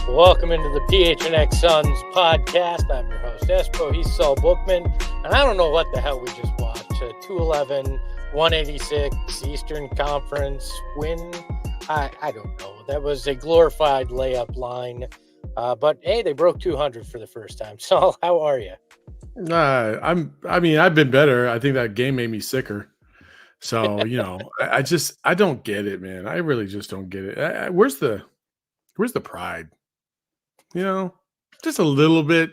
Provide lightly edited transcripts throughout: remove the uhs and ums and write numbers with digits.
Welcome into the PHNX Suns podcast. I'm your host, Espo. He's Saul Bookman. And I don't know what the hell we just watched. 211, 186, Eastern Conference win. I don't know. That was a glorified layup line. But, hey, they broke 200 for the first time. Saul, how are you? I've been better. I think that game made me sicker. So, I don't get it, man. I really just don't get it. Where's the pride? Just a little bit,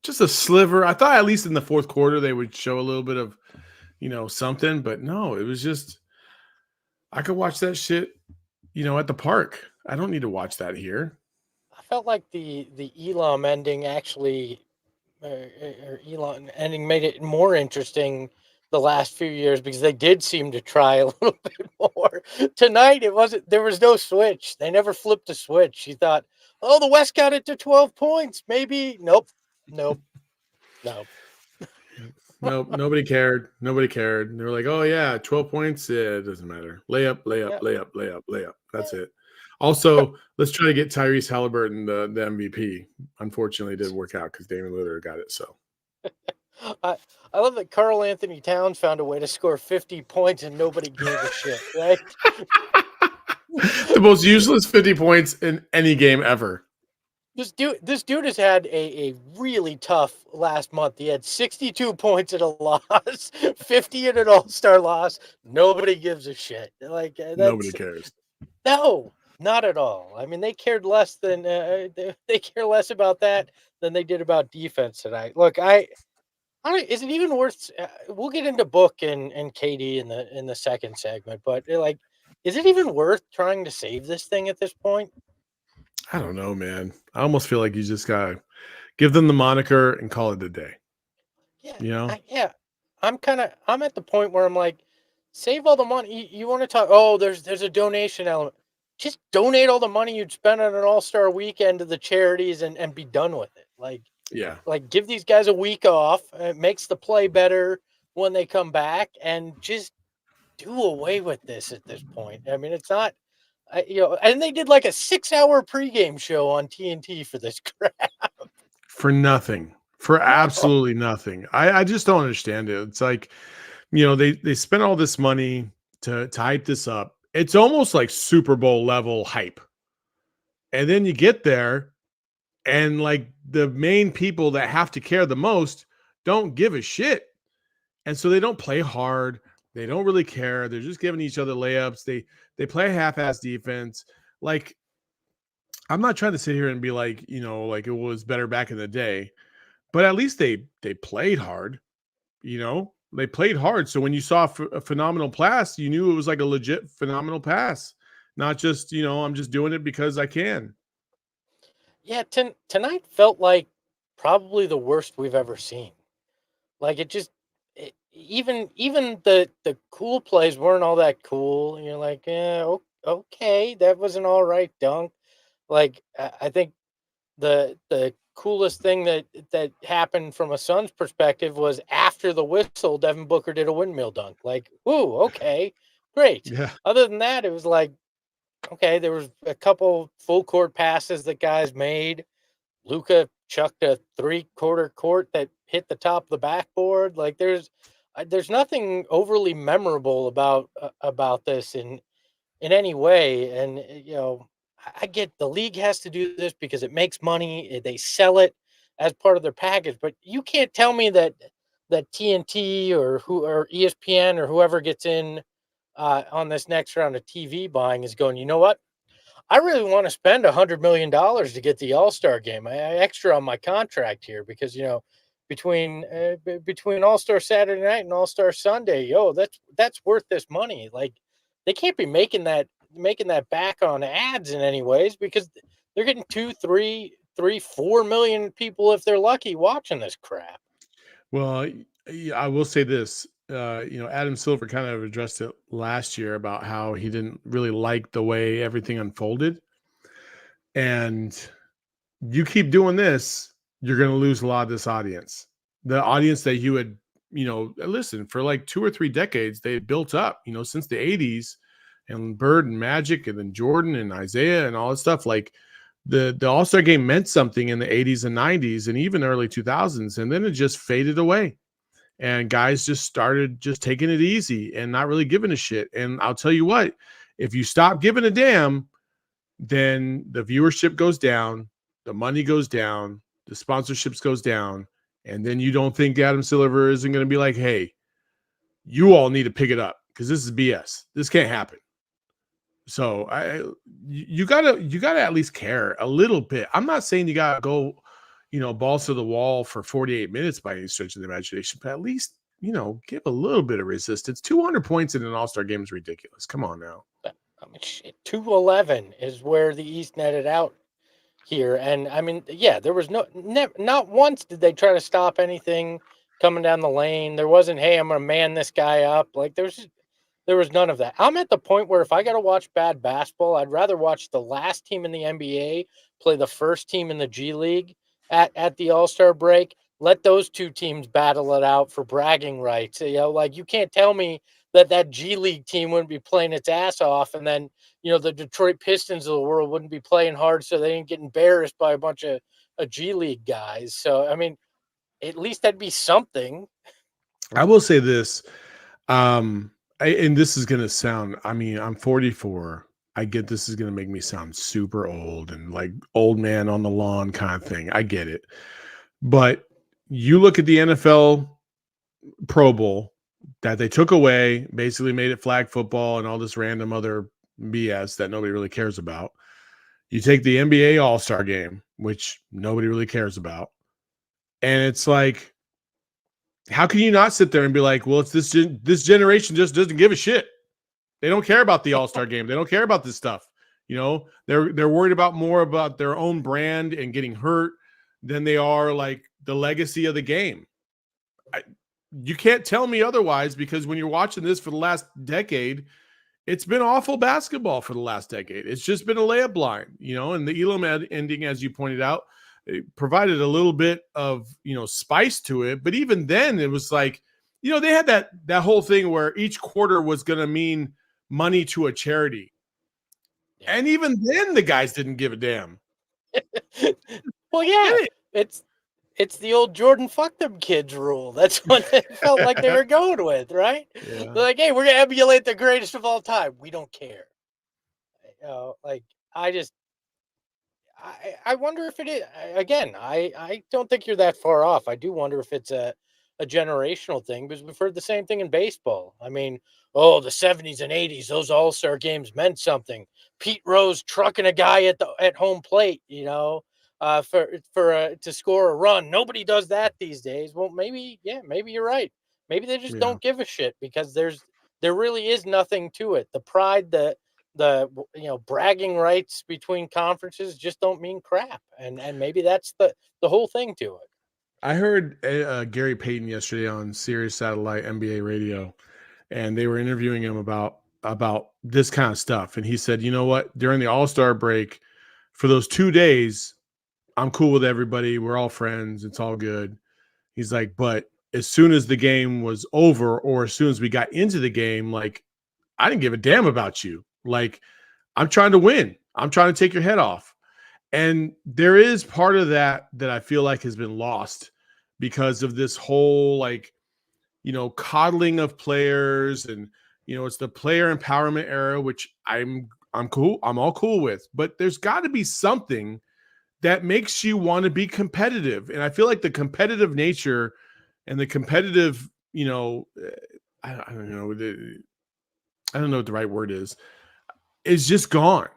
just a sliver. I thought at least in the fourth quarter they would show a little bit of, something, but no, it was just, I could watch that shit, at the park. I don't need to watch that here. I felt like the Elam ending actually, Elon ending made it more interesting the last few years because they did seem to try a little bit more. Tonight, there was no switch. They never flipped a switch. You thought, oh, the West got it to 12 points. Maybe. Nope. No. Nope, nobody cared. Nobody cared. They were like, oh, yeah, 12 points. Yeah, it doesn't matter. Layup. That's it. Also, let's try to get Tyrese Halliburton the MVP. Unfortunately, it didn't work out because Damian Lillard got it. So I love that Karl Anthony Towns found a way to score 50 points and nobody gave a shit, right? The most useless 50 points in any game ever. This dude has had a really tough last month. He had 62 points in a loss, 50 in an All-Star loss. Nobody gives a shit. Nobody cares. No, not at all. I mean, they cared less than they care less about that than they did about defense tonight. Look, is it even worth? We'll get into Book and Katie in the second segment, but is it even worth trying to save this thing at this point? I don't know, man. I almost feel like you just gotta give them the moniker and call it a day. Yeah. I'm at the point where I'm like, save all the money. You want to talk? Oh, there's a donation element. Just donate all the money you'd spend on an All-Star weekend to the charities and be done with it. Give these guys a week off. It makes the play better when they come back, and just do away with this at this point. I mean, it's not. And they did like a 6-hour pregame show on TNT for this crap. For nothing. For absolutely nothing. I just don't understand it. It's like, they spent all this money to hype this up. It's almost like Super Bowl level hype. And then you get there and like the main people that have to care the most don't give a shit. And so they don't play hard. They don't really care. They're just giving each other layups. They play half-ass defense. Like, I'm not trying to sit here and be like, like it was better back in the day, but at least they played hard. They played hard. So when you saw a phenomenal pass, you knew it was like a legit phenomenal pass, not just, I'm just doing it because I can. Yeah, tonight felt like probably the worst we've ever seen. Like even the cool plays weren't all that cool. And you're like, yeah, okay, that was an all right dunk. Like I think the coolest thing that happened from a Suns perspective was after the whistle, Devin Booker did a windmill dunk. Like, ooh, okay, great. Yeah. Other than that, it was like, okay, there was a couple full court passes that guys made. Luka chucked a 3/4 court that hit the top of the backboard. Like there's nothing overly memorable about this in any way. And I get the league has to do this because it makes money. They sell it as part of their package, but you can't tell me that TNT or ESPN or whoever gets in on this next round of TV buying is going, you know what? I really want to spend $100 million to get the All-Star game. I extra on my contract here because, between All-Star Saturday night and All-Star Sunday, that's worth this money. Like they can't be making that back on ads in any ways because they're getting 2, 3, 4 million people if they're lucky watching this crap. Well, I will say this. Adam Silver kind of addressed it last year about how he didn't really like the way everything unfolded. And you keep doing this, you're going to lose a lot of this audience. The audience that you had, listen, for like 2 or 3 decades, they had built up, since the 80s and Bird and Magic and then Jordan and Isaiah and all that stuff. Like the All-Star game meant something in the 80s and 90s and even early 2000s, and then it just faded away. And guys just started just taking it easy and not really giving a shit. And I'll tell you what, if you stop giving a damn, then the viewership goes down, the money goes down, the sponsorships goes down, and then you don't think Adam Silver isn't going to be like, hey, you all need to pick it up because this is BS. This can't happen. So you gotta at least care a little bit. I'm not saying you gotta go, balls to the wall for 48 minutes by any stretch of the imagination, but at least, give a little bit of resistance. 200 points in an All-Star game is ridiculous. Come on now. I mean, shit, 211 is where the East netted out here. And I mean, yeah, there was not once did they try to stop anything coming down the lane. There wasn't, hey, I'm going to man this guy up. Like there was none of that. I'm at the point where if I got to watch bad basketball, I'd rather watch the last team in the NBA play the first team in the G League at the All-Star break. Let those two teams battle it out for bragging rights. Like you can't tell me that G League team wouldn't be playing its ass off, and then the Detroit Pistons of the world wouldn't be playing hard so they didn't get embarrassed by a bunch of G League guys. So I mean, at least that'd be something. I will say this. And this is going to sound, I'm 44. I get this is going to make me sound super old and like old man on the lawn kind of thing. I get it. But you look at the NFL Pro Bowl that they took away, basically made it flag football and all this random other BS that nobody really cares about. You take the NBA All-Star game, which nobody really cares about. And it's like, how can you not sit there and be like, well, it's this generation just doesn't give a shit. They don't care about the All-Star game. They don't care about this stuff. They're worried about more about their own brand and getting hurt than they are like the legacy of the game. You can't tell me otherwise, because when you're watching this for the last decade, it's been awful basketball for the last decade. It's just been a layup line, and the Elam ending, as you pointed out, it provided a little bit of, spice to it. But even then it was like, they had that whole thing where each quarter was going to mean money to a charity. Yeah. And even then the guys didn't give a damn. Well, yeah, it's the old Jordan fuck them kids rule. That's what they felt like they were going with, right? Yeah. They're like, hey, we're going to emulate the greatest of all time. We don't care. I wonder if it is. Again, I don't think you're that far off. I do wonder if it's a generational thing, because we've heard the same thing in baseball. I mean, the 70s and 80s, those All-Star games meant something. Pete Rose trucking a guy at home plate, to score a run. Nobody does that these days. Well, maybe you're right. Maybe they just don't give a shit, because there really is nothing to it. The pride, the bragging rights between conferences just don't mean crap, and maybe that's the whole thing to it. I heard Gary Payton yesterday on Sirius Satellite NBA Radio, and they were interviewing him about this kind of stuff, and he said, you know what, during the All-Star break, for those 2 days, I'm cool with everybody, we're all friends, it's all good. He's like, but as soon as the game was over, or as soon as we got into the game, like, I didn't give a damn about you. Like, I'm trying to win. I'm trying to take your head off. And there is part of that I feel like has been lost because of this whole, coddling of players, and, it's the player empowerment era, which I'm cool. I'm all cool with, but there's got to be something that makes you want to be competitive. And I feel like the competitive nature and the competitive, I don't know what the right word is just gone.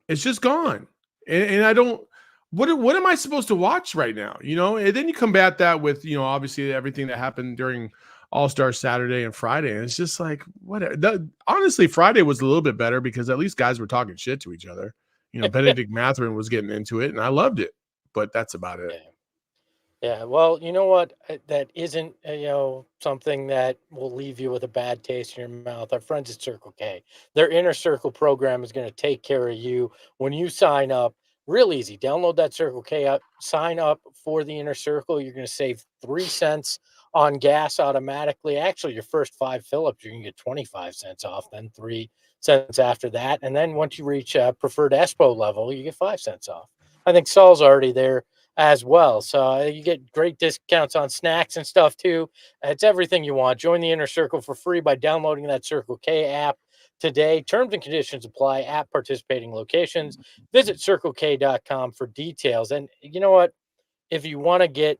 It's just gone. And I don't, what am I supposed to watch right now? And then you combat that with, obviously everything that happened during All-Star Saturday and Friday. And it's just like, whatever. Honestly, Friday was a little bit better because at least guys were talking shit to each other. Benedict Mathurin was getting into it and I loved it, but that's about it. Yeah, well, you know what? That isn't, something that will leave you with a bad taste in your mouth. Our friends at Circle K, their Inner Circle program is going to take care of you when you sign up. Real easy. Download that Circle K app, sign up for the Inner Circle. You're going to save 3 cents on gas automatically. Actually, your first 5 fill-ups, you're going to get 25 cents off, then 3 cents after that. And then once you reach preferred Espo level, you get 5 cents off. I think Saul's already there as well. So you get great discounts on snacks and stuff too. It's everything you want. Join the inner circle for free by downloading that Circle K app today. Terms and conditions apply at participating locations. Visit circlek.com for details. And you know what? If you want to get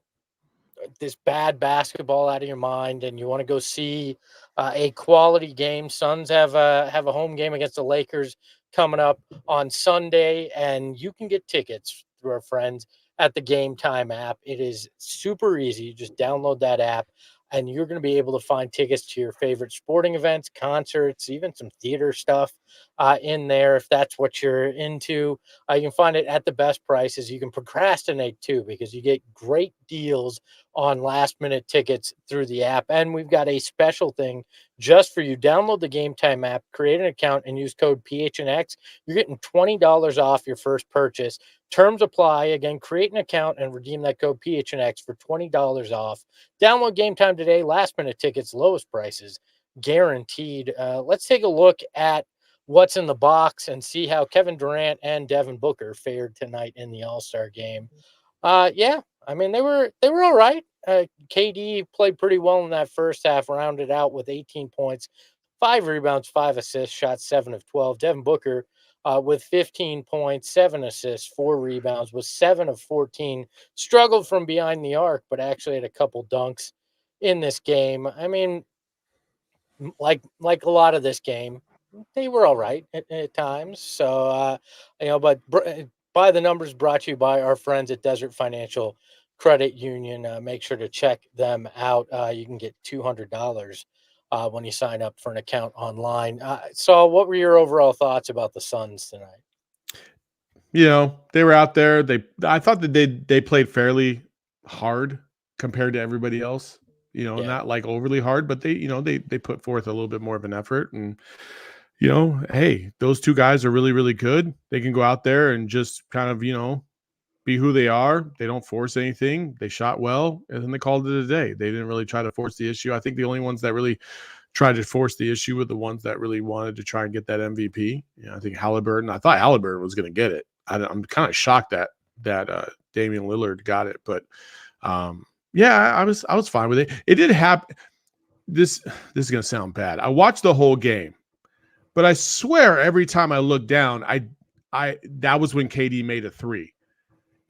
this bad basketball out of your mind and you want to go see a quality game, Suns have a home game against the Lakers coming up on Sunday, and you can get tickets through our friends at the Game Time app. It is super easy. You just download that app and you're going to be able to find tickets to your favorite sporting events, concerts, even some theater stuff in there if that's what you're into. You can find it at the best prices. You can procrastinate too because you get great deals on last minute tickets through the app. And we've got a special thing just for you. Download the Game Time app, create an account, and use code PHNX. You're getting $20 off your first purchase. Terms apply. Again, create an account and redeem that code PHNX for $20 off. Download Game Time today. Last minute tickets, lowest prices, guaranteed. Let's take a look at what's in the box and see how Kevin Durant and Devin Booker fared tonight in the All-Star game. Yeah, I mean they were all right. KD played pretty well in that first half, rounded out with 18 points, 5 rebounds, 5 assists, shot 7 of 12. Devin Booker with 15 points, 7 assists, 4 rebounds, was 7 of 14. Struggled from behind the arc, but actually had a couple dunks in this game. I mean, like a lot of this game, they were all right at times. So but by the numbers brought to you by our friends at Desert Financial Credit Union. Make sure to check them out. You can get $200 when you sign up for an account online. So, what were your overall thoughts about the Suns tonight? They were out there. I thought that they played fairly hard compared to everybody else. Yeah, Not like overly hard, but they put forth a little bit more of an effort. And hey, those two guys are really, really good. They can go out there and just kind of be who they are. They don't force anything. They shot well, and then they called it a day. They didn't really try to force the issue. I think the only ones that really tried to force the issue were the ones that really wanted to try and get that MVP. I think Halliburton. I thought Halliburton was going to get it. I'm kind of shocked that Damian Lillard got it, but yeah, I was fine with it. It did happen. This is going to sound bad. I watched the whole game, but I swear every time I looked down, I that was when KD made a three.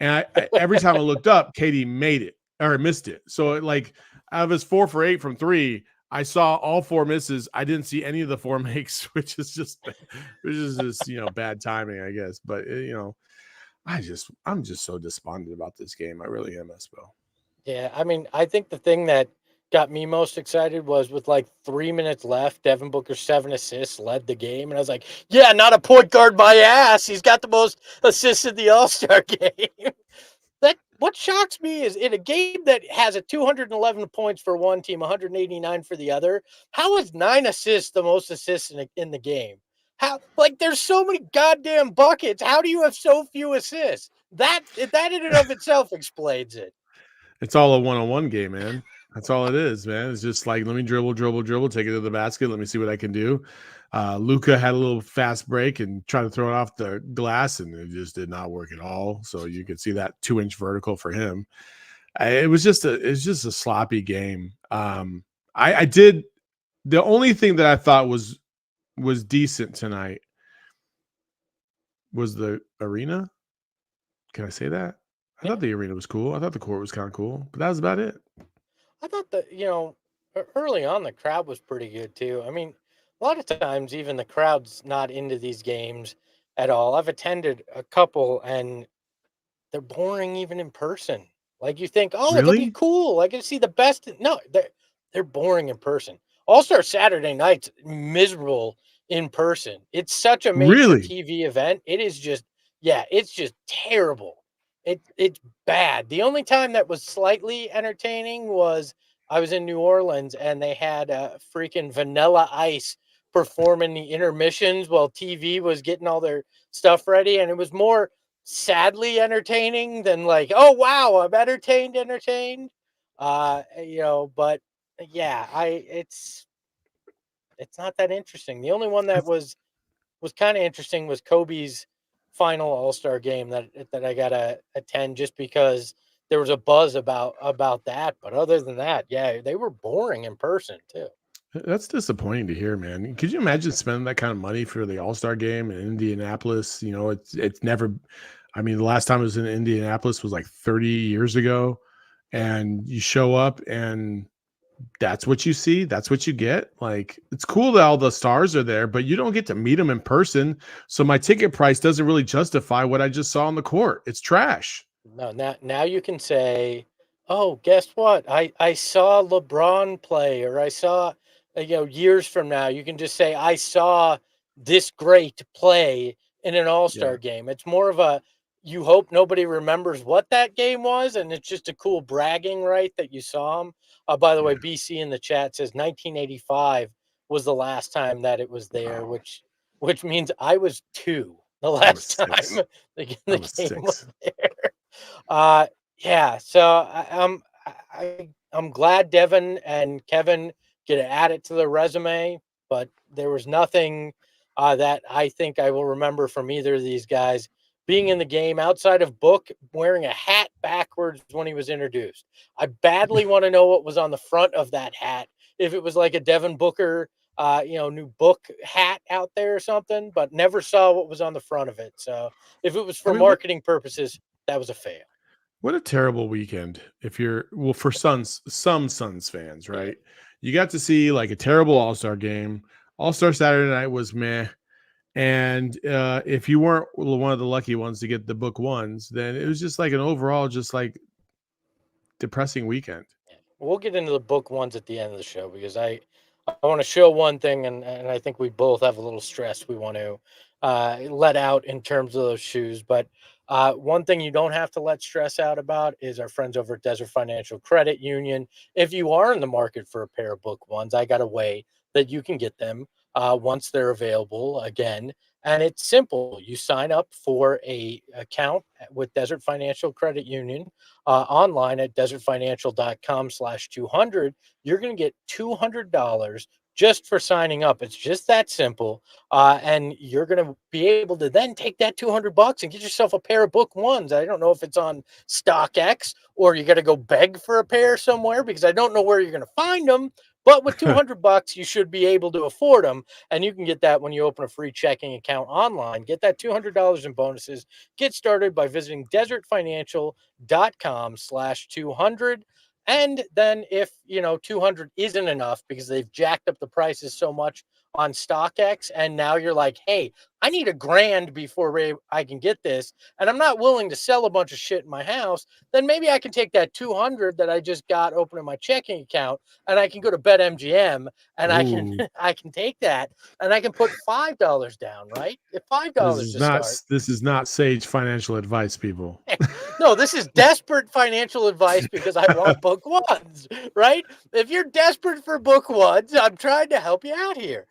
And every time I looked up, KD made it or missed it. So like out of his 4 for 8 from three, I saw all 4 misses. I didn't see any of the 4 makes, which is just bad timing, I guess. But I'm just so despondent about this game. I really am, Espo. yeah. I mean, I think the thing that got me most excited was with like 3 minutes left, Devin Booker 7 assists led the game, and I was like, "Yeah, not a point guard, my ass. He's got the most assists in the All Star game." That what shocks me is in a game that has a 211 points for one team, 189 for the other. How is 9 assists the most assists in the game? How like there's so many goddamn buckets. How do you have so few assists? That in and of itself explains it. It's all a one-on-one game, man. That's all it is, man. It's just like, let me dribble, dribble, dribble, take it to the basket. Let me see what I can do. Luca had a little fast break and tried to throw it off the glass, and it just did not work at all. So you could see that 2-inch vertical for him. It's just a sloppy game. I did the only thing that I thought was decent tonight was the arena. Can I say that? I Yeah. thought the arena was cool. I thought the court was kind of cool, but that was about it. I thought that, early on the crowd was pretty good too. I mean, a lot of times even the crowd's not into these games at all. I've attended a couple and they're boring even in person. Like you think, oh, it'll be Really? cool. I can see the best. No, they're boring in person. All Star Saturday night's miserable in person. It's such a made for Really? TV event. It is just, yeah, it's just terrible. It's bad. The only time that was slightly entertaining was I was in New Orleans and they had a freaking Vanilla Ice perform in the intermissions while TV was getting all their stuff ready, and it was more sadly entertaining than like, oh wow, I'm entertained. But yeah, I it's not that interesting. The only one that was kind of interesting was Kobe's final All-Star game that I gotta attend just because there was a buzz about that. But other than that, yeah, they were boring in person too. That's disappointing to hear, man. Could you imagine spending that kind of money for the All-Star game in Indianapolis? You know, it's never I mean, the last time it was in Indianapolis was like 30 years ago. Yeah. And you show up and that's what you see, that's what you get. Like, it's cool that all the stars are there, but you don't get to meet them in person. So my ticket price doesn't really justify what I just saw on the court. It's trash. No, now you can say, "Oh, guess what? I saw LeBron play," or "I saw," years from now, you can just say, "I saw this great play in an Yeah. All-Star game." It's more of a you hope nobody remembers what that game was, and it's just a cool bragging right that you saw him. By the Yeah. way, BC in the chat says 1985 was the last time that it was there, Wow. which means I was 2 the I was last time 6. I the was game was 6. there. Uh, yeah. So I'm glad Devin and Kevin get to add it to their resume, but there was nothing that I think I will remember from either of these guys being in the game outside of Book wearing a hat backwards when he was introduced. I badly want to know what was on the front of that hat. If it was like a Devin Booker, new Book hat out there or something, but never saw what was on the front of it. So if it was I for mean, marketing purposes, that was a fail. what a terrible weekend if you're well for some Suns fans, Yeah. right? You got to see like a terrible All-Star game. All-Star Saturday night was meh. And if you weren't one of the lucky ones to get the book ones, then it was just like an overall just like depressing weekend. Yeah. We'll get into the book ones at the end of the show because I want to show one thing, and I think we both have a little stress we want to let out in terms of those shoes. But one thing you don't have to let stress out about is our friends over at Desert Financial Credit Union. If you are in the market for a pair of book ones, I got a way that you can get them once they're available again. And it's simple. You sign up for a account with Desert Financial Credit Union online at desertfinancial.com/200. You're going to get $200 just for signing up. It's just that simple. And you're going to be able to then take that $200 and get yourself a pair of book ones. I don't know if it's on StockX or you got to go beg for a pair somewhere because I don't know where you're going to find them. But with $200, you should be able to afford them. And you can get that when you open a free checking account online. Get that $200 in bonuses. Get started by visiting desertfinancial.com/200. And then if 200 isn't enough because they've jacked up the prices so much on StockX, and now you're like, hey, I need $1,000 before I can get this, and I'm not willing to sell a bunch of shit in my house, then maybe I can take that 200 that I just got opening my checking account, and I can go to BetMGM, and I can Ooh, I can take that, and I can put $5 down, right? At $5 to start. this is not sage financial advice, people. No, this is desperate financial advice because I want book ones, right? If you're desperate for book ones, I'm trying to help you out here.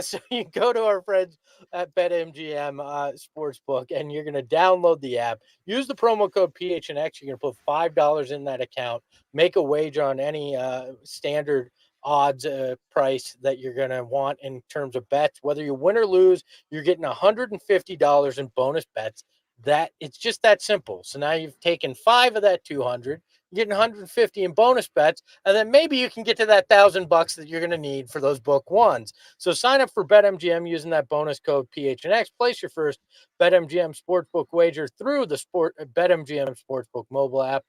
So you go to our friends at BetMGM Sportsbook and you're going to download the app. Use the promo code PHNX. You're going to put $5 in that account. Make a wager on any standard odds price that you're going to want in terms of bets. Whether you win or lose, you're getting $150 in bonus bets. That it's just that simple. So now you've taken 5 of that 200, you're getting 150 in bonus bets, and then maybe you can get to that $1,000 that you're going to need for those book ones. So sign up for BetMGM using that bonus code PHNX. Place your first BetMGM Sportsbook wager through the BetMGM Sportsbook mobile app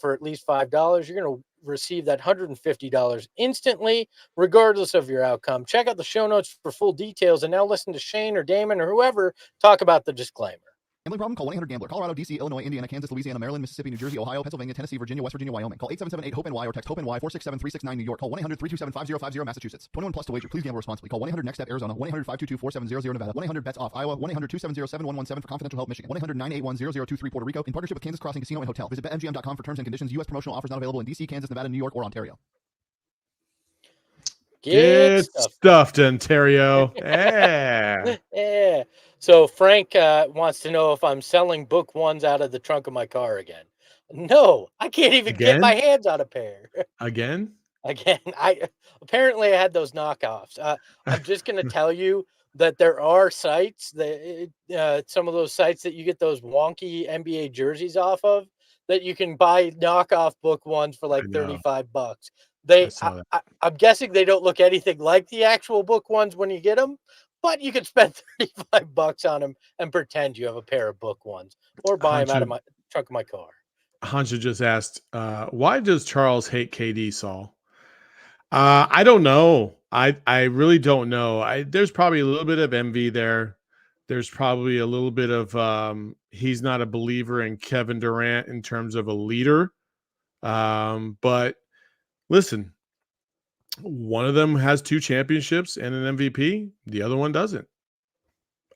for at least $5. You're going to receive that $150 instantly, regardless of your outcome. Check out the show notes for full details, and now listen to Shane or Damon or whoever talk about the disclaimer. Gambling problem? Call 1-800-GAMBLER. Colorado, D.C., Illinois, Indiana, Kansas, Louisiana, Maryland, Mississippi, New Jersey, Ohio, Pennsylvania, Tennessee, Virginia, West Virginia, Wyoming. Call 877-8-HOPE-NY or text HOPE-NY 467-369 New York. Call 1-800-327-5050 Massachusetts. 21 plus to wager. Please gamble responsibly. Call 1-800-NEXT-STEP Arizona. 1-800-522-4700 Nevada. 1-800-BETS-OFF Iowa. 1-800-270-7117 for confidential help Michigan. 1-800-981-0023 Puerto Rico. In partnership with Kansas Crossing Casino and Hotel. Visit BetMGM.com for terms and conditions. U.S. promotional offers not available in D.C., Kansas, Nevada, New York, or Ontario. Get stuffed, Ontario. Yeah. Yeah. So Frank wants to know if I'm selling book ones out of the trunk of my car again. No, I can't even get my Again? hands on a pair. Again? Again, I apparently I had those knockoffs. I'm just gonna tell you, that there are sites that some of those sites that you get those wonky NBA jerseys off of that you can buy knockoff book ones for I like know. $35. I saw that. I'm guessing they don't look anything like the actual book ones when you get them, but you could spend $35 on them and pretend you have a pair of book ones or buy them out of Hunter, my trunk of my car. Hunter just asked, why does Charles hate KD, Saul? I don't know. I really don't know. There's probably a little bit of envy there. There's probably a little bit of he's not a believer in Kevin Durant in terms of a leader. But listen, one of them has 2 championships and an MVP. The other one doesn't.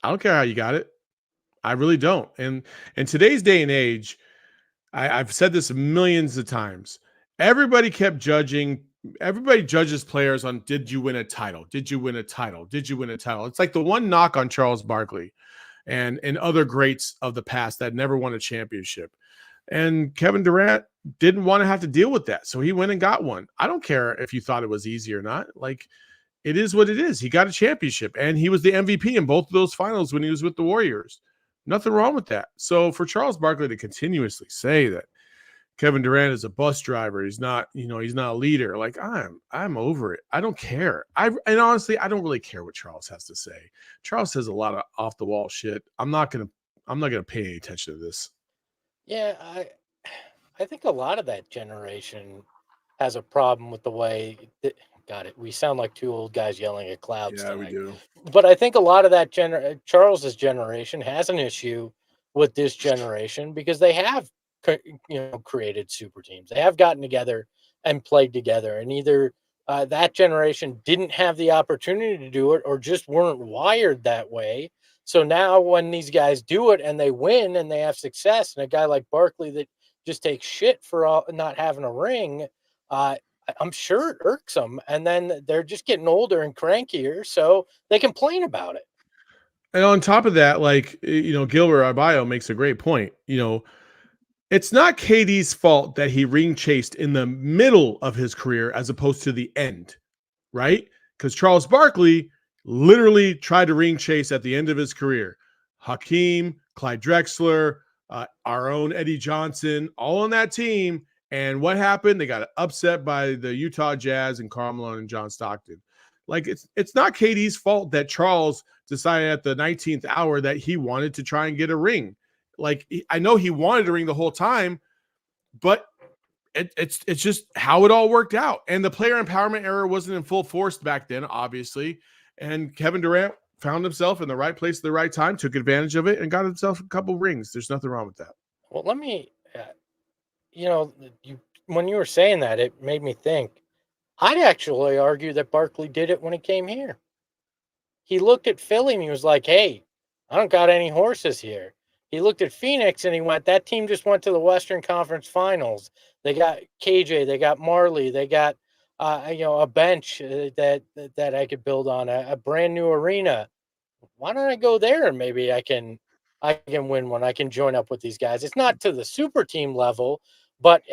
I don't care how you got it. I really don't. And in today's day and age, I've said this millions of times. Everybody judges players on, did you win a title? Did you win a title? Did you win a title? It's like the one knock on Charles Barkley and other greats of the past that never won a championship. And Kevin Durant didn't want to have to deal with that. So he went and got one. I don't care if you thought it was easy or not. Like, it is what it is. He got a championship and he was the MVP in both of those finals when he was with the Warriors. Nothing wrong with that. So for Charles Barkley to continuously say that Kevin Durant is a bus driver, he's not a leader. Like, I'm over it. I don't care. And honestly, I don't really care what Charles has to say. Charles says a lot of off the wall shit. I'm not gonna pay any attention to this. Yeah, I think a lot of that generation has a problem with the way got it. We sound like two old guys yelling at clouds Yeah, we tonight. do. But I think a lot of that Charles's generation has an issue with this generation because they have created super teams. They have gotten together and played together, and either that generation didn't have the opportunity to do it or just weren't wired that way. So now when these guys do it and they win and they have success, and a guy like Barkley that just takes shit for not having a ring, I'm sure it irks them. And then they're just getting older and crankier, so they complain about it. And on top of that, like, Gilbert Arbayo makes a great point. It's not KD's fault that he ring chased in the middle of his career as opposed to the end, right? Because Charles Barkley literally tried to ring chase at the end of his career. Hakeem, Clyde Drexler, our own Eddie Johnson, all on that team. And what happened? They got upset by the Utah Jazz and Karl Malone and John Stockton. Like, it's not KD's fault that Charles decided at the 19th hour that he wanted to try and get a ring. Like, I know he wanted a ring the whole time, but it's just how it all worked out. And the player empowerment era wasn't in full force back then, obviously. And Kevin Durant found himself in the right place at the right time, took advantage of it, and got himself a couple rings. There's nothing wrong with that. Well, let me, when you were saying that, it made me think. I'd actually argue that Barkley did it when he came here. He looked at Philly and he was like, hey, I don't got any horses here. He looked at Phoenix and he went, that team just went to the Western Conference Finals. They got KJ, they got Marley, they got a bench that I could build on, a brand new arena. Why don't I go there and maybe I can win one. I can join up with these guys. It's not to the super team level, but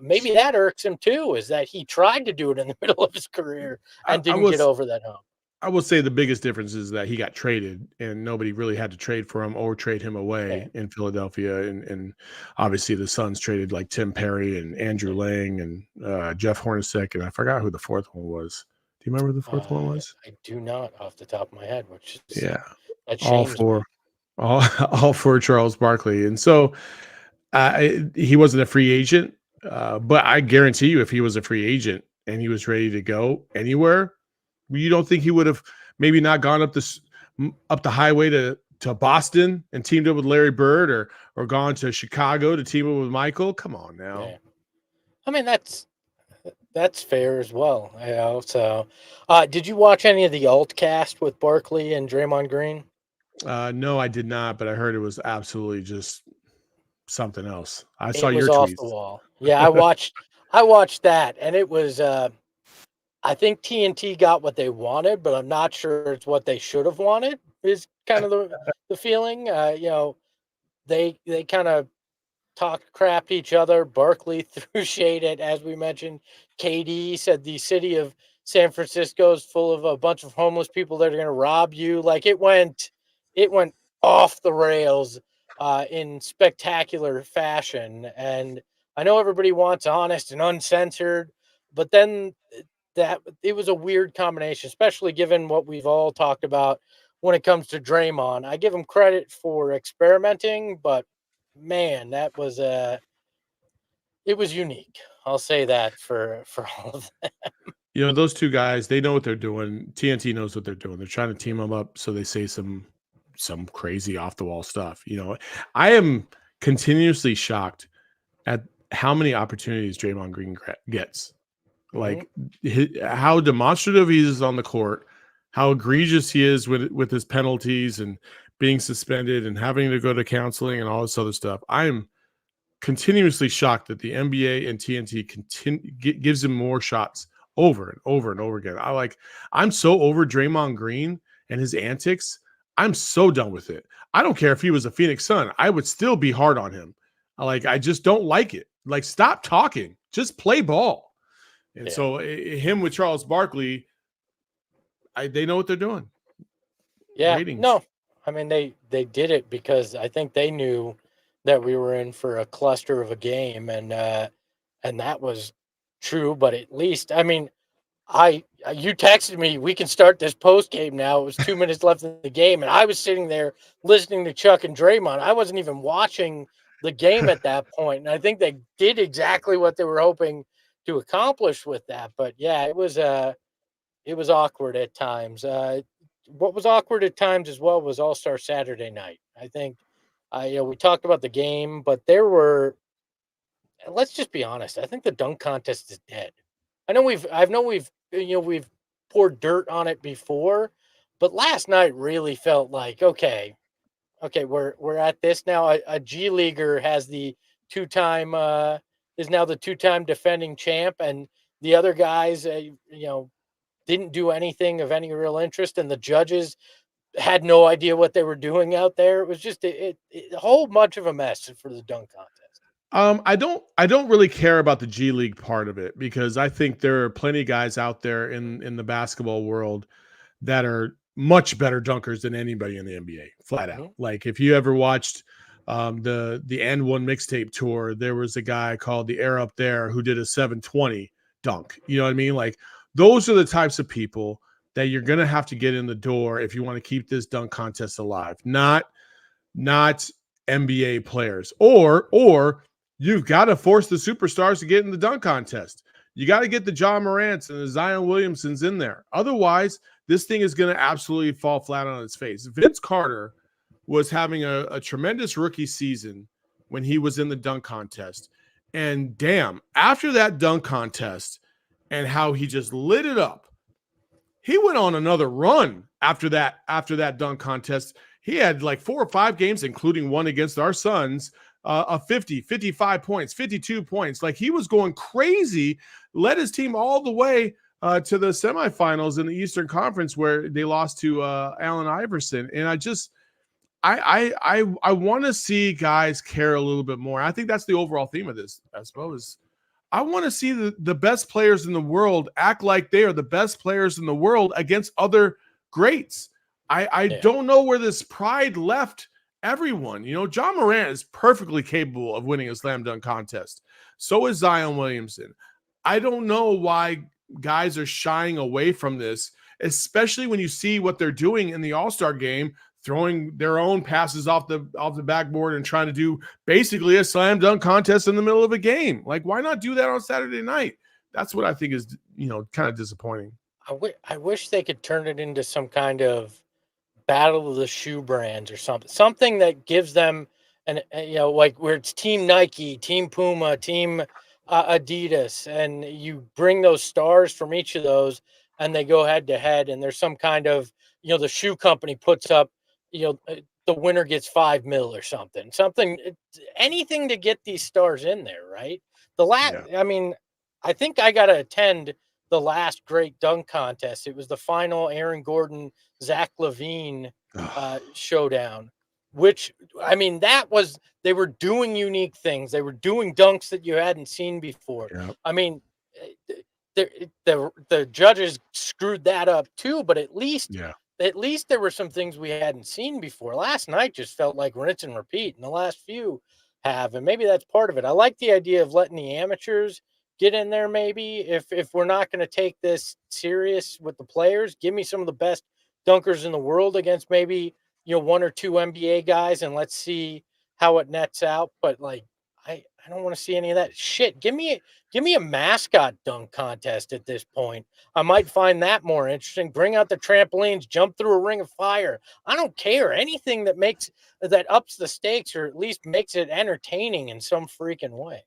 maybe that irks him too, is that he tried to do it in the middle of his career and didn't get over that hump. I will say the biggest difference is that he got traded and nobody really had to trade for him or trade him away in Philadelphia. And obviously the Suns traded like Tim Perry and Andrew Lang and Jeff Hornacek. And I forgot who the fourth one was. Do you remember who the fourth one was? I do not off the top of my head, which is all for Charles Barkley. And so he wasn't a free agent, but I guarantee you if he was a free agent and he was ready to go anywhere, you don't think he would have maybe not gone up the highway to Boston and teamed up with Larry Bird or gone to Chicago to team up with Michael? Come on now. Yeah. I mean, that's fair as well. So did you watch any of the alt cast with Barkley and Draymond Green? No, I did not, but I heard it was absolutely just something else. I saw your tweets. Off the wall. Yeah, I watched that, and it was I think TNT got what they wanted, but I'm not sure it's what they should have wanted, is kind of the feeling. They kind of talked crap to each other. Barkley threw shade at, as we mentioned, KD, said the city of San Francisco's full of a bunch of homeless people that are going to rob you. Like it went off the rails in spectacular fashion. And I know everybody wants honest and uncensored, but then that it was a weird combination, especially given what we've all talked about when it comes to Draymond. I give him credit for experimenting, but man, that was it was unique. I'll say that for all of that. You know, those two guys, they know what they're doing. TNT knows what they're doing. They're trying to team them up so they say some crazy off the wall stuff. You know, I am continuously shocked at how many opportunities Draymond Green gets. Like how demonstrative he is on the court, how egregious he is with his penalties and being suspended and having to go to counseling and all this other stuff. I am continuously shocked that the NBA and TNT gives him more shots over and over and over again. I'm so over Draymond Green and his antics. I'm so done with it. I don't care if he was a Phoenix Sun. I would still be hard on him. I just don't like it. Like, stop talking. Just play ball. And so him with Charles Barkley, they know what they're doing. Yeah. Ratings. No, I mean, they did it because I think they knew that we were in for a cluster of a game, and that was true. But at least, I mean, you texted me, we can start this post game now. It was 2 minutes left in the game, and I was sitting there listening to Chuck and Draymond. I wasn't even watching the game at that point, and I think they did exactly what they were hoping to accomplish with that. But yeah, it was awkward at times. What was awkward at times as well was All-Star Saturday night. I think, we talked about the game, but there were. Let's just be honest. I think the dunk contest is dead. I know we've poured dirt on it before, but last night really felt like okay, we're at this now. A G leaguer has the two-time is now the two-time defending champ, and the other guys didn't do anything of any real interest, and the judges had no idea what they were doing out there. It was just a whole bunch of a mess for the dunk contest. I don't really care about the G League part of it because I think there are plenty of guys out there in the basketball world that are much better dunkers than anybody in the NBA, flat out. Like if you ever watched the And One mixtape tour, there was a guy called the Air Up There who did a 720 dunk. You know what I mean? Like those are the types of people that you're going to have to get in the door if you want to keep this dunk contest alive. Not NBA players, or you've got to force the superstars to get in the dunk contest. You got to get the John Morants and the Zion Williamsons in there. Otherwise, this thing is going to absolutely fall flat on its face. Vince Carter was having a tremendous rookie season when he was in the dunk contest. And damn, after that dunk contest and how he just lit it up, he went on another run after that dunk contest. He had like 4 or 5 games, including one against our Suns, 50, 55 points, 52 points. Like he was going crazy, led his team all the way to the semifinals in the Eastern Conference where they lost to Allen Iverson. And I want to see guys care a little bit more. I think that's the overall theme of this, I suppose. I want to see the best players in the world act like they are the best players in the world against other greats. I don't know where this pride left everyone. John Morant is perfectly capable of winning a slam dunk contest. So is Zion Williamson. I don't know why guys are shying away from this, especially when you see what they're doing in the All-Star game, throwing their own passes off the backboard and trying to do basically a slam dunk contest in the middle of a game. Like, why not do that on Saturday night? That's what I think is, kind of disappointing. I wish they could turn it into some kind of battle of the shoe brands or something that gives them like where it's Team Nike, Team Puma, Team Adidas, and you bring those stars from each of those and they go head to head, and there's some kind of the shoe company puts up the winner gets $5 million or something, anything to get these stars in there, right? I mean, I think I got to attend the last great dunk contest. It was the final Aaron Gordon, Zach LaVine showdown, which, I mean, they were doing unique things. They were doing dunks that you hadn't seen before. Yep. I mean, the judges screwed that up too. But at least Yeah. there were some things we hadn't seen before. Last night just felt like rinse and repeat, and the last few have, and maybe that's part of it. I like the idea of letting the amateurs get in there. Maybe if we're not going to take this serious with the players, give me some of the best dunkers in the world against maybe one or two NBA guys, and let's see how it nets out. But like, I don't want to see any of that shit. Give me a mascot dunk contest at this point. I might find that more interesting. Bring out the trampolines, jump through a ring of fire. I don't care. Anything that ups the stakes or at least makes it entertaining in some freaking way.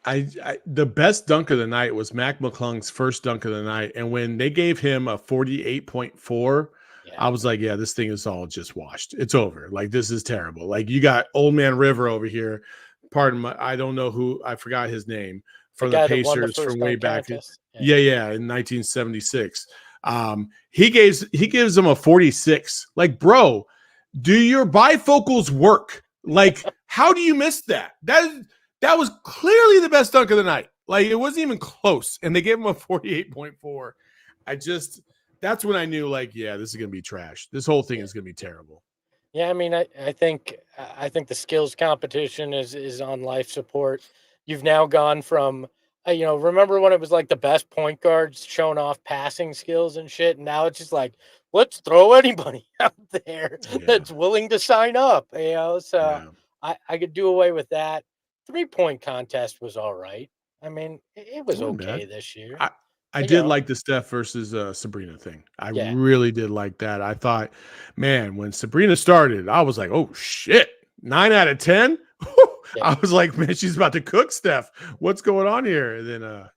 The best dunk of the night was Mac McClung's first dunk of the night. And when they gave him a 48.4, I was like, yeah, this thing is all just washed. It's over. Like, this is terrible. Like, you got Old Man River over here. Pardon my, I don't know who, I forgot his name, from the Pacers from way back. Yeah, in 1976. He gives them a 46. Like, bro, do your bifocals work? Like, how do you miss that? That was clearly the best dunk of the night. Like, it wasn't even close. And they gave him a 48.4. That's when I knew, like, yeah, this is going to be trash. This whole thing is going to be terrible. Yeah, I mean, I think the skills competition is on life support. You've now gone from, remember when it was like the best point guards showing off passing skills and shit, and now it's just like, let's throw anybody out there that's willing to sign up. So I could do away with that. 3-point contest was all right. I mean, it was okay this year. I did like the Steph versus Sabrina thing. I really did like that. I thought, man, when Sabrina started, I was like, oh shit, 9 out of 10. I was like, man, she's about to cook Steph. What's going on here? And then,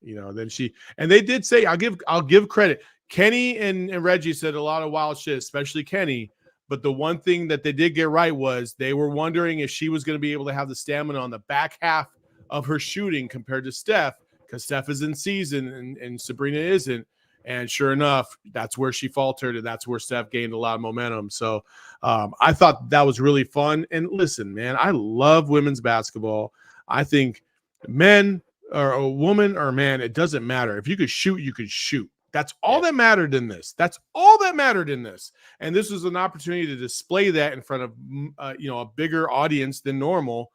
then they did say, I'll give credit. Kenny and Reggie said a lot of wild shit, especially Kenny. But the one thing that they did get right was they were wondering if she was going to be able to have the stamina on the back half of her shooting compared to Steph, because Steph is in season and Sabrina isn't. And sure enough, that's where she faltered, and that's where Steph gained a lot of momentum. So I thought that was really fun. And listen, man, I love women's basketball. I think men or a woman or a man, it doesn't matter. If you could shoot, you could shoot. That's all that mattered in this. That's all that mattered in this. And this was an opportunity to display that in front of a bigger audience than normal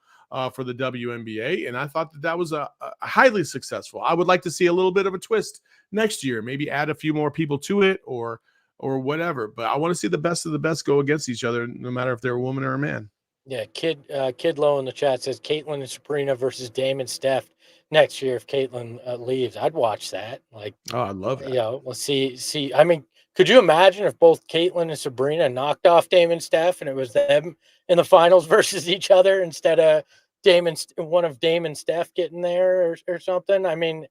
for the WNBA. And I thought that was a highly successful. I would like to see a little bit of a twist next year, maybe add a few more people to it or whatever. But I want to see the best of the best go against each other, no matter if they're a woman or a man. Yeah, Kid Low in the chat says Caitlin and Sabrina versus Dame and Steph next year if Caitlin leaves. I'd watch that. Like, oh, I love that. We'll see. I mean, could you imagine if both Caitlin and Sabrina knocked off Dame and Steph, and it was them in the finals versus each other instead of one of Dame and Steph getting there or something? I mean,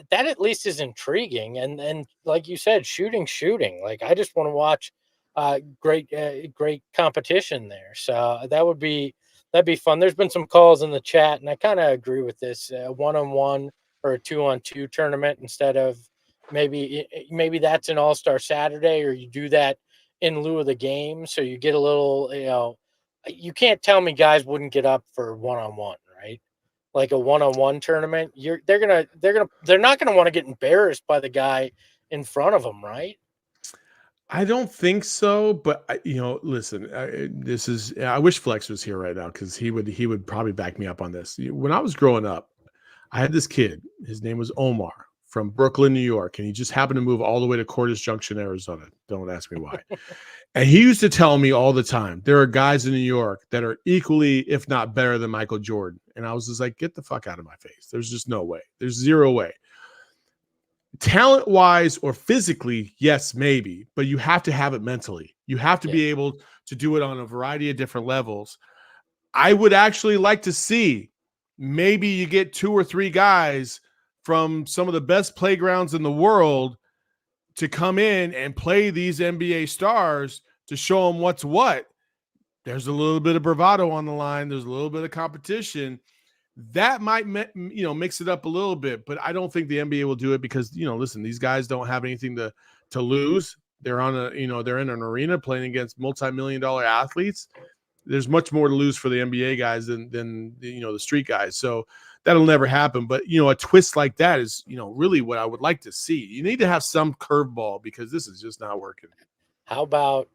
that at least is intriguing. And like you said, shooting. Like, I just want to watch great competition there. So that'd be fun. There's been some calls in the chat, and I kind of agree with this: 1-on-1 or a 2-on-2 tournament instead of maybe that's an All-Star Saturday, or you do that in lieu of the game, so you get a little. You can't tell me guys wouldn't get up for 1-on-1, right? Like a 1-on-1 tournament, they're not gonna want to get embarrassed by the guy in front of them, right? I don't think so, but listen, I wish Flex was here right now, because he would probably back me up on this. When I was growing up, I had this kid. His name was Omar from Brooklyn, New York, and he just happened to move all the way to Cordes Junction, Arizona. Don't ask me why. And he used to tell me all the time, there are guys in New York that are equally, if not better than Michael Jordan. And I was just like, get the fuck out of my face. There's just no way. There's zero way. Talent-wise or physically, yes, maybe, but you have to have it mentally. You have to be able to do it on a variety of different levels. I would actually like to see maybe you get 2 or 3 guys from some of the best playgrounds in the world to come in and play these NBA stars to show them what's what. There's a little bit of bravado on the line. There's a little bit of competition. That might, mix it up a little bit, but I don't think the NBA will do it because, listen, these guys don't have anything to lose. They're they're in an arena playing against multi-million-dollar athletes. There's much more to lose for the NBA guys than the street guys. So that'll never happen. But, a twist like that is, really what I would like to see. You need to have some curveball because this is just not working. How about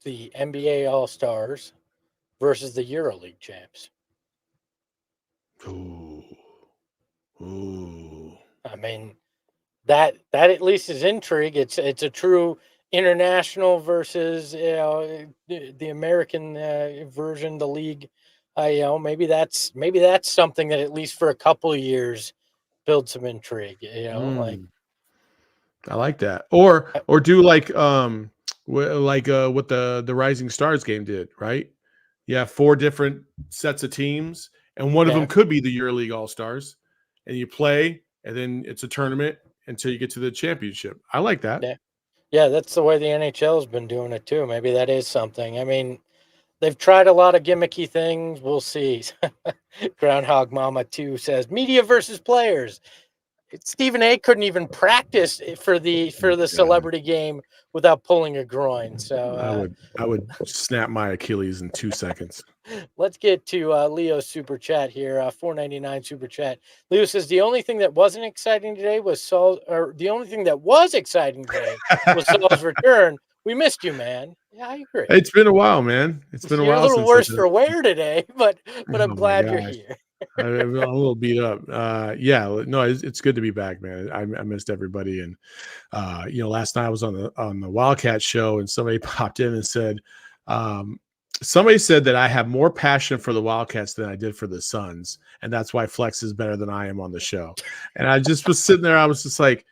the NBA All-Stars versus the EuroLeague champs? Ooh. I mean, that at least is intrigue. It's a true international versus the American version, the league. Maybe that's something that at least for a couple of years build some intrigue. I like that. Or do like what the Rising Stars game did, right? You have 4 different sets of teams, and one of them could be the EuroLeague All-Stars, and you play, and then it's a tournament until you get to the championship. I like that. Yeah, that's the way the NHL has been doing it too. Maybe that is something. I mean, they've tried a lot of gimmicky things. We'll see. Groundhog Mama 2 says media versus players. Stephen A couldn't even practice for the celebrity game without pulling a groin. So I would snap my Achilles in 2 seconds. Let's get to Leo's super chat here. $4.99 super chat. Leo says the only thing that wasn't exciting today was Saul's return. We missed you, man. Yeah, I agree. It's been a while, man. It's been a while. You're a little worse for wear today, but I'm glad you're here. I'm a little beat up. No, it's good to be back, man. I missed everybody, and last night I was on the Wildcat show, and somebody popped in and said, somebody said that I have more passion for the Wildcats than I did for the Suns, and that's why Flex is better than I am on the show. And I just was sitting there, I was just like,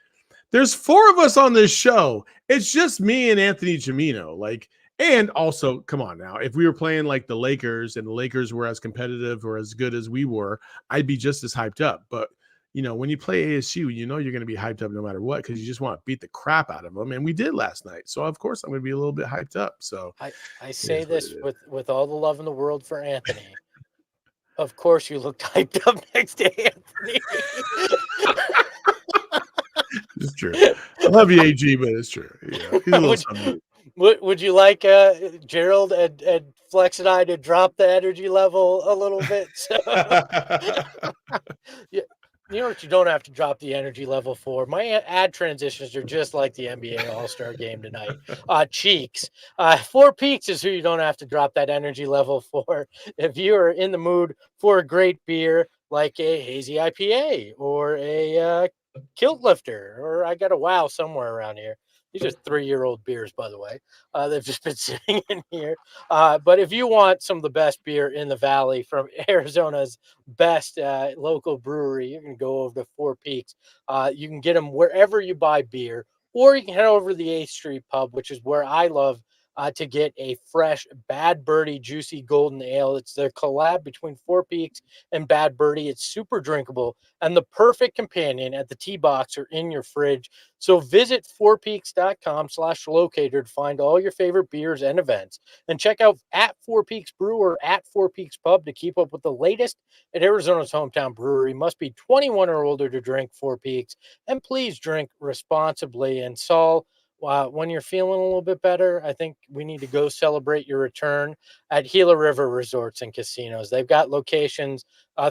there's 4 of us on this show. It's just me and Anthony Gimino. And also, come on now, if we were playing like the Lakers and the Lakers were as competitive or as good as we were, I'd be just as hyped up. But, when you play ASU, you're going to be hyped up no matter what, because you just want to beat the crap out of them. And we did last night. So, of course, I'm going to be a little bit hyped up. So I say this with all the love in the world for Anthony. Of course, you looked hyped up next to Anthony. It's true. I love you, AG, but it's true. He's a little something. Would you like Gerald and Flex and I to drop the energy level a little bit? Yeah, you know what you don't have to drop the energy level for? My ad transitions are just like the NBA All-Star game tonight. Cheeks. 4 Peaks is who you don't have to drop that energy level for. If you are in the mood for a great beer like a hazy IPA or a Kilt Lifter, or I got a Wow somewhere around here. These are 3-year-old beers, by the way. They've just been sitting in here. But if you want some of the best beer in the Valley from Arizona's best local brewery, you're going to go over to 4 Peaks. You can get them wherever you buy beer, or you can head over to the 8th Street Pub, which is where I love to get a fresh Bad Birdie Juicy Golden Ale. It's their collab between 4 Peaks and Bad Birdie. It's super drinkable and the perfect companion at the tea box or in your fridge. So visit 4peaks.com/locator to find all your favorite beers and events. And check out at 4 Peaks Brew or at 4 Peaks Pub to keep up with the latest at Arizona's hometown brewery. Must be 21 or older to drink 4 Peaks. And please drink responsibly. And Saul, when you're feeling a little bit better, I think we need to go celebrate your return at Gila River Resorts and Casinos. They've got locations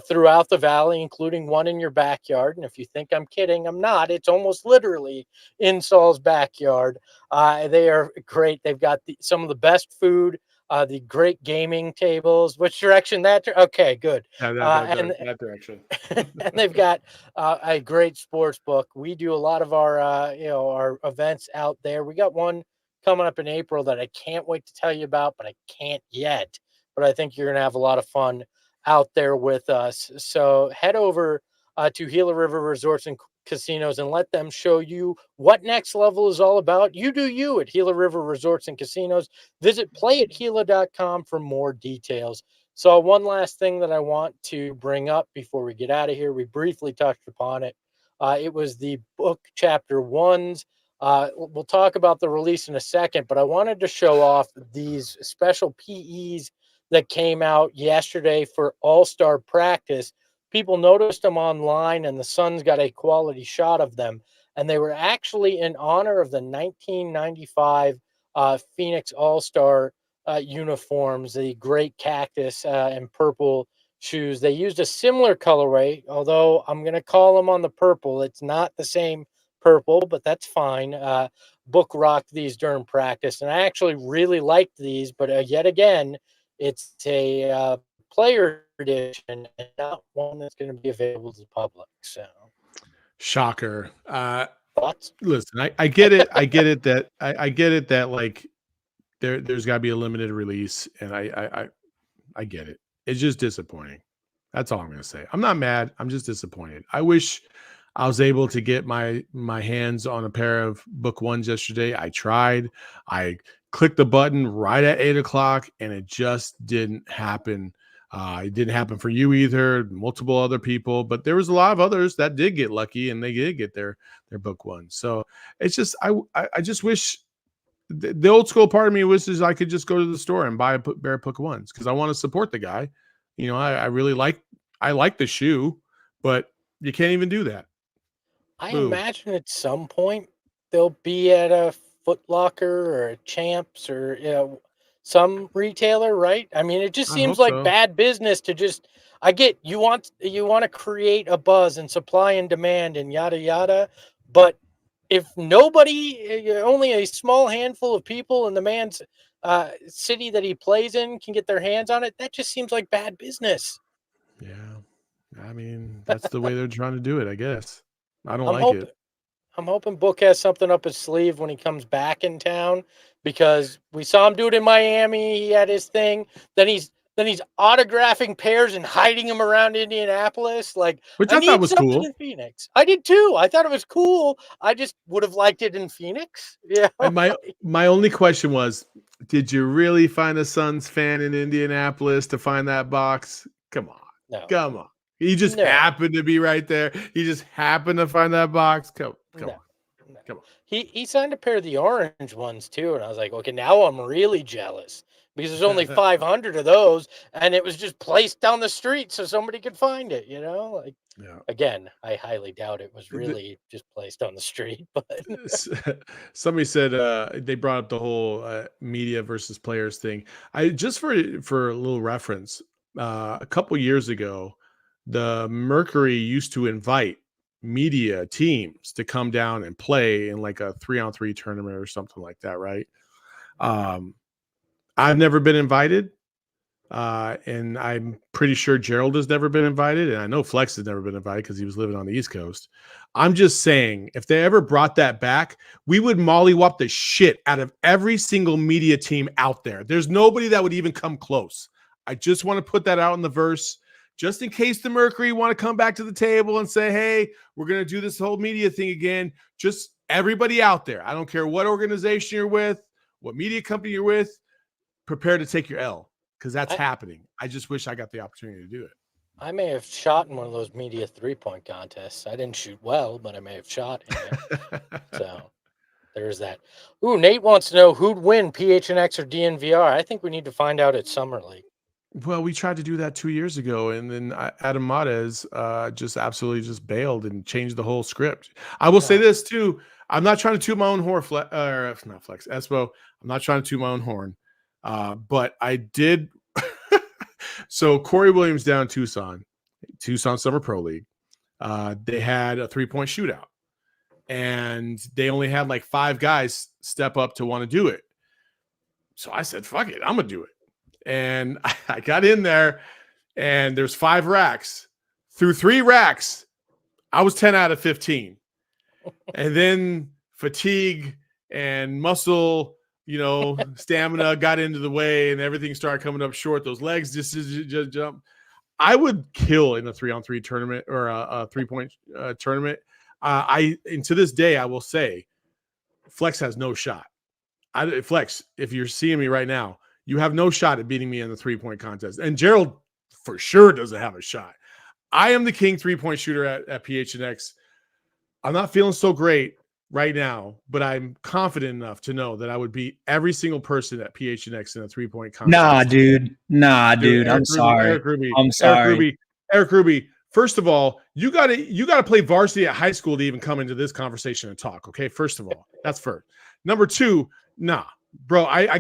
throughout the Valley, including one in your backyard. And if you think I'm kidding, I'm not. It's almost literally in Saul's backyard. They are great. They've got some of the best food, the great gaming tables. Which direction? Okay, good. That direction. And they've got a great sports book. We do a lot of our events out there. We got one coming up in April that I can't wait to tell you about, but I can't yet. But I think you're going to have a lot of fun out there with us. So head over to Gila River Resorts and Casinos and let them show you what Next Level is all about. You do you at Gila River Resorts and Casinos. Visit playatgila.com for more details. So one last thing that I want to bring up before we get out of here, we briefly touched upon it. It was the book chapter 1s. We'll talk about the release in a second, but I wanted to show off these special PEs that came out yesterday for All-Star practice. People noticed them online, and the Suns got a quality shot of them. And they were actually in honor of the 1995 Phoenix All-Star uniforms, the great cactus and purple shoes. They used a similar colorway, although I'm going to call them on the purple. It's not the same purple, but that's fine. Book rocked these during practice, and I actually really liked these, but yet again, it's a player edition and not one that's going to be available to the public. So, shocker. thoughts? Listen, I get it. I get it that I get it that like there's got to be a limited release, and I get it. It's just disappointing. That's all I'm going to say. I'm not mad. I'm just disappointed. I wish I was able to get my hands on a pair of Book Ones yesterday. I tried. I clicked the button right at 8 o'clock, and it just didn't happen. It didn't happen for you either. Multiple other people, but there was a lot of others that did get lucky, and they did get their Book Ones. So it's just I just wish. The old school part of me wishes I could just go to the store and buy a pair of Book Ones because I want to support the guy. You know, I really like the shoe, but you can't even do that. I Boo. imagine at some point they'll be at a Foot Locker or a Champs or some retailer, right? I mean, it just I seems hope like so. bad business to just. I get you want to create a buzz and supply and demand and yada yada, but if nobody, only a small handful of people in the man's city that he plays in can get their hands on it, that just seems like bad business. Yeah. I mean, that's the way they're trying to do it, I guess. I don't I'm like hoping it. I'm hoping Book has something up his sleeve when he comes back in town because we saw him do it in Miami. He had his thing. Then he's autographing pairs and hiding them around Indianapolis. Like, Which I I thought need was something cool. in Phoenix. I did too. I thought it was cool. I just would have liked it in Phoenix. Yeah. And my only question was, did you really find a Suns fan in Indianapolis to find that box? Come on. No. Come on. He just No. happened to be right there. He just happened to find that box. Come No. on. No. Come on. He signed a pair of the orange ones too, and I was like, okay, now I'm really jealous because there's only 500 of those, and it was just placed down the street so somebody could find it. Like Yeah. again, I highly doubt it was really just placed on the street. But Somebody said they brought up the whole media versus players thing. I just for a little reference, a couple years ago, the Mercury used to invite media teams to come down and play in like a 3-on-3 tournament or something like that, right? I've never been invited. And I'm pretty sure Gerald has never been invited, and I know Flex has never been invited because he was living on the East Coast. I'm just saying, if they ever brought that back, we would mollywop the shit out of every single media team out there. There's nobody that would even come close. I just want to put that out in the verse, just in case the Mercury want to come back to the table and say, hey, we're going to do this whole media thing again. Just everybody out there. I don't care what organization you're with, what media company you're with, prepare to take your L. Because that's happening. I just wish I got the opportunity to do it. I may have shot in one of those media 3-point contests. I didn't shoot well, but I may have shot in it. So there's that. Ooh, Nate wants to know who'd win, PHNX or DNVR. I think we need to find out at Summer League. Well, we tried to do that 2 years ago, and then Adam Mares just absolutely just bailed and changed the whole script. I will say this too. I'm not trying to toot my own horn, not Flex, Espo. I'm not trying to toot my own horn. But I did. So Corey Williams down in Tucson Summer Pro League. They had a 3-point shootout, and they only had like 5 guys step up to want to do it. So I said, fuck it, I'm going to do it. And I got in there, and there's 5 racks. Through 3 racks, I was 10 out of 15. And then fatigue and muscle, stamina got into the way, and everything started coming up short. Those legs just jump. I would kill in a 3-on-3 tournament or a 3-point tournament. And to this day, I will say, Flex has no shot. Flex, if you're seeing me right now, you have no shot at beating me in the 3-point contest. And Gerald for sure doesn't have a shot. I am the king 3-point shooter at PHNX. I'm not feeling so great right now, but I'm confident enough to know that I would beat every single person at PHNX in a 3-point contest. Nah, dude. I'm sorry. Eric Ruby. First of all, you gotta play varsity at high school to even come into this conversation and talk. Okay, first of all, that's first. Number 2, nah, bro. I'm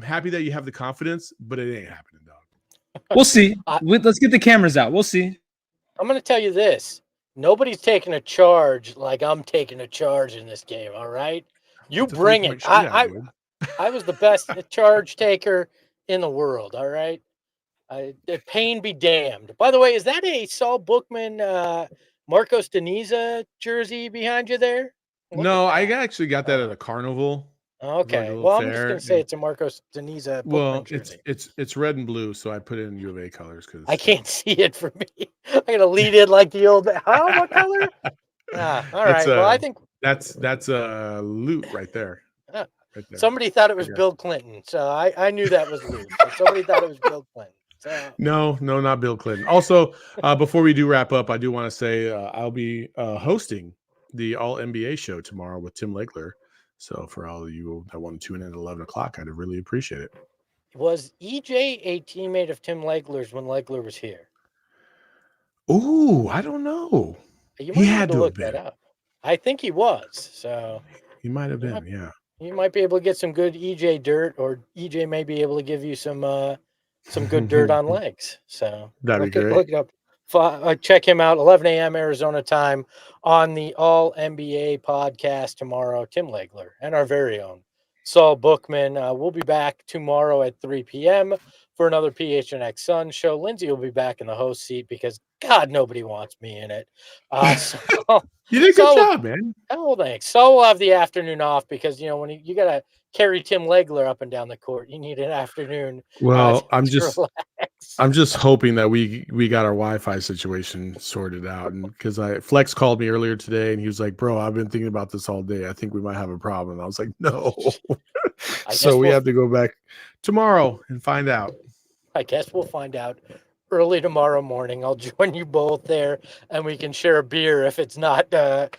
happy that you have the confidence, but it ain't happening, dog. We'll see. Let's get the cameras out. We'll see. I'm going to tell you this. Nobody's taking a charge like I'm taking a charge in this game, all right? You It's a bring it. 3-point shootout, dude. I was the best charge taker in the world, all right? Pain be damned. By the way, is that a Saul Bookman, Marcos Deniza jersey behind you there? No, I actually got that at a carnival. Okay. Like Well, I'm just going to say it's a Marcos Deniza Bookman jersey. It's red and blue, so I put it in U of A colors because I can't see it for me. I'm going to lead in like the old. What color? All right. Well, I think that's a loot right there. Right there. Somebody thought it was Bill Clinton, so I knew that was loot. But somebody thought it was Bill Clinton. So. No, not Bill Clinton. Also, before we do wrap up, I do want to say I'll be hosting the All NBA show tomorrow with Tim Legler. So for all of you that want to tune in at 11 o'clock, I'd really appreciate it. Was EJ a teammate of Tim Legler's when Legler was here? Ooh, I don't know. You might have to look that up. I think he was. So he might have been, yeah. You might be able to get some good EJ dirt, or EJ may be able to give you some good dirt on legs. So that'd be great. Look it up. Check him out, 11 a.m. Arizona time on the All NBA podcast tomorrow. Tim Legler and our very own Saul Bookman. We'll be back tomorrow at 3 p.m. for another PHNX Suns show. Lindsay will be back in the host seat because, God, nobody wants me in it. You did a good job, man. Oh, thanks. So we'll have the afternoon off because, when you got to carry Tim Legler up and down the court, you need an afternoon. Well, I'm just hoping that we got our Wi-Fi situation sorted out, and because Flex called me earlier today and he was like, "Bro, I've been thinking about this all day. I think we might have a problem." And I was like, "No." So we have to go back tomorrow and find out. I guess we'll find out early tomorrow morning. I'll join you both there, and we can share a beer if it's not done.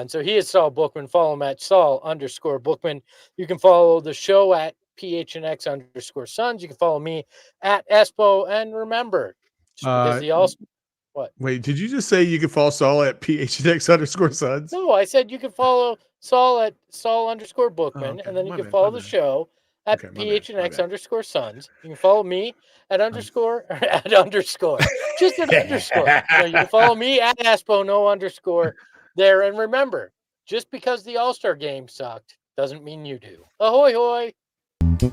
So he is Saul Bookman. Follow him at Saul_Bookman. You can follow the show at PHNX_Suns. You can follow me at Espo. And remember, what? Wait, did you just say you can follow Saul at PHNX_Suns? No, I said you can follow Saul at Saul_Bookman, and then you can follow the show at PHNX_Suns. You can follow me at underscore. Just an underscore. So you can follow me at Espo, no underscore there. And remember, just because the All-Star game sucked doesn't mean you do. Ahoy, hoy. We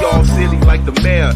all silly like the mayor.